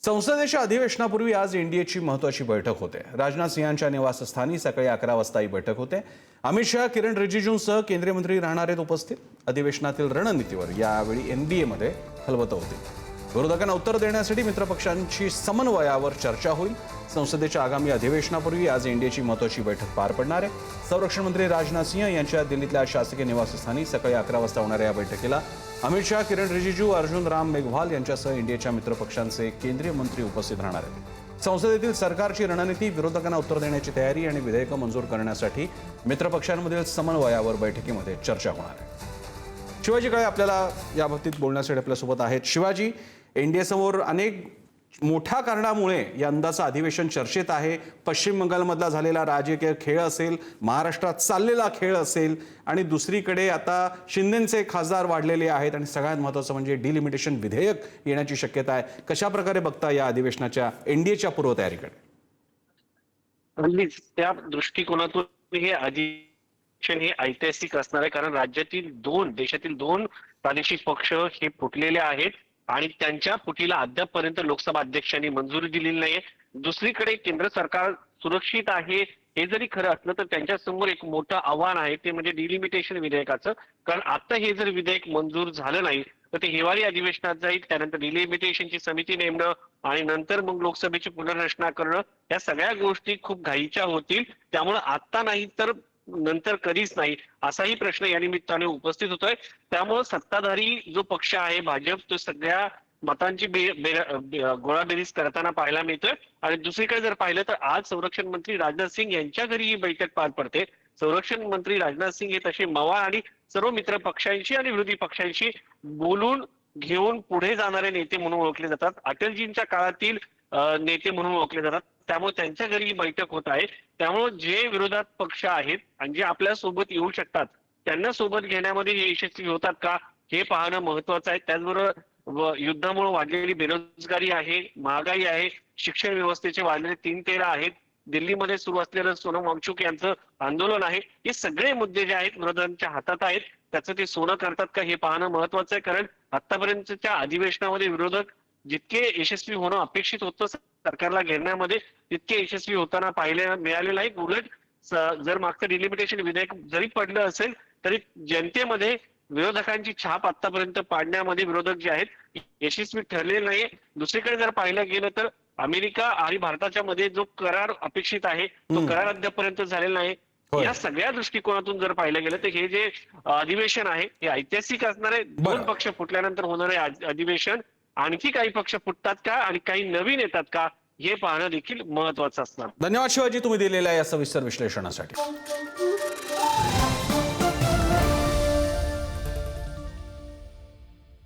संसदेच्या अधिवेशनापूर्वी आज एनडीएची महत्त्वाची बैठक होते। राजनाथ सिंहांच्या निवासस्थानी सकाळी 11 वाजता ही बैठक होते। अमित शहा, किरण रिजिजूंसह केंद्रीय मंत्री राहणार आहेत उपस्थित। अधिवेशनातील रणनीतीवर यावेळी एनडीएमध्ये खलबतं होती। विरोधकांना उत्तर देण्यासाठी मित्रपक्षांची समन्वयावर चर्चा होईल। संसदेच्या आगामी अधिवेशनापूर्वी आज एनडीएची महत्त्वाची बैठक पार पडणार आहे। संरक्षण मंत्री राजनाथ सिंह यांच्या दिल्लीतल्या शासकीय निवासस्थानी सकाळी 11 वाजता होणाऱ्या या बैठकीला अमित शहा, किरण रिजिजू, अर्जुन राम मेघवाल यांच्यासह एनडीएच्या मित्रपक्षांचे केंद्रीय मंत्री उपस्थित राहणार आहेत। संसदेतील सरकारची रणनीती, विरोधकांना उत्तर देण्याची तयारी आणि विधेयकं मंजूर करण्यासाठी मित्रपक्षांमधील समन्वयावर बैठकीमध्ये चर्चा होणार आहे। शिवाजी काळे आपल्याला याबाबतीत बोलण्यासाठी आपल्यासोबत आहेत। शिवाजी, एनडीए समोर अनेक मोठ्या कारणामुळे यंदाचं अधिवेशन चर्चेत आहे। पश्चिम बंगालमधला झालेला राजकीय खेळ असेल, महाराष्ट्रात चाललेला खेळ असेल आणि दुसरीकडे आता शिंदेचे खासदार वाढलेले आहेत आणि सगळ्यात महत्त्वाचं म्हणजे डिलिमिटेशन विधेयक येण्याची शक्यता आहे। कशा प्रकारे बघता या अधिवेशनाच्या एनडीएच्या पूर्वतयारीकडे? त्या दृष्टिकोनातून हे अधिवेशन हे ऐतिहासिक असणार आहे, कारण देशातील दोन प्रादेशिक पक्ष हे फुटलेले आहेत आणि त्यांच्या फुटीला अद्यापपर्यंत लोकसभा अध्यक्षांनी मंजुरी दिलेली नाहीये। दुसरीकडे केंद्र सरकार सुरक्षित आहे हे जरी खरं असलं तर त्यांच्या समोर एक मोठं आव्हान आहे, ते म्हणजे डिलिमिटेशन विधेयकाचं। कारण आता हे जर विधेयक मंजूर झालं नाही तर ते हिवाळी अधिवेशनात जाईल, त्यानंतर डिलिमिटेशनची समिती नेमणं आणि नंतर मग लोकसभेची पुनर्रचना करणं, या सगळ्या गोष्टी खूप घाईच्या होतील। त्यामुळे आता नाही तर नंतर कधीच नाही असाही प्रश्न या निमित्ताने उपस्थित होतोय। त्यामुळे सत्ताधारी जो पक्ष आहे भाजप, तो सगळ्या मतांची गोळाबेरीज करताना पाहायला मिळतोय। आणि दुसरीकडे जर पाहिलं तर आज संरक्षण मंत्री राजनाथ सिंह यांच्या घरी ही बैठक पार पडते। संरक्षण मंत्री राजनाथ सिंह हे तसे मवा आणि सर्व मित्र पक्षांशी आणि विरोधी पक्षांशी बोलून घेऊन पुढे जाणारे नेते म्हणून ओळखले जातात। अटलजींच्या काळातील नेते म्हणून ओळखले जातात। त्यामुळे त्यांच्या घरी ही बैठक होत आहे। त्यामुळे जे विरोधात पक्ष आहेत आणि जे आपल्या सोबत येऊ शकतात त्यांना सोबत घेण्यामध्ये हे यशस्वी होतात का हे पाहणं महत्वाचं आहे। त्याचबरोबर युद्धामुळे वाढलेली बेरोजगारी आहे, महागाई आहे, शिक्षण व्यवस्थेचे वाढलेले 3 तेरा आहेत, दिल्लीमध्ये सुरू असलेलं सोनम वांगचुक यांचं आंदोलन आहे, हे सगळे मुद्दे जे आहेत विरोधकांच्या हातात आहेत। त्याचं ते सोनं करतात का हे पाहणं महत्वाचं आहे, कारण आतापर्यंतच्या अधिवेशनामध्ये विरोधक जितके यशस्वी होणं अपेक्षित होतं सरकारला घेरण्यामध्ये तितके यशस्वी होताना पाहायला मिळाले नाही। उलट जर मागचं डिलिमिटेशन विधेयक जरी पडलं असेल तरी जनतेमध्ये विरोधकांची छाप आतापर्यंत पाडण्यामध्ये विरोधक जे आहेत यशस्वी ठरलेले नाहीये। दुसरीकडे जर पाहिलं गेलं तर अमेरिका आणि भारताच्या मध्ये जो करार अपेक्षित आहे तो करार अद्यापर्यंत झालेला नाही। या सगळ्या दृष्टिकोनातून जर पाहिलं गेलं तर हे जे अधिवेशन आहे हे ऐतिहासिक असणार आहे। दोन पक्ष फुटल्यानंतर होणारे अधिवेशन, आणखी काही पक्ष फुटतात का आणि काही नवीन येतात का हे पाहणं देखील महत्वाचं असणार। धन्यवाद शिवाजी, तुम्ही दिलेल्या या सविस्तर विश्लेषणासाठी।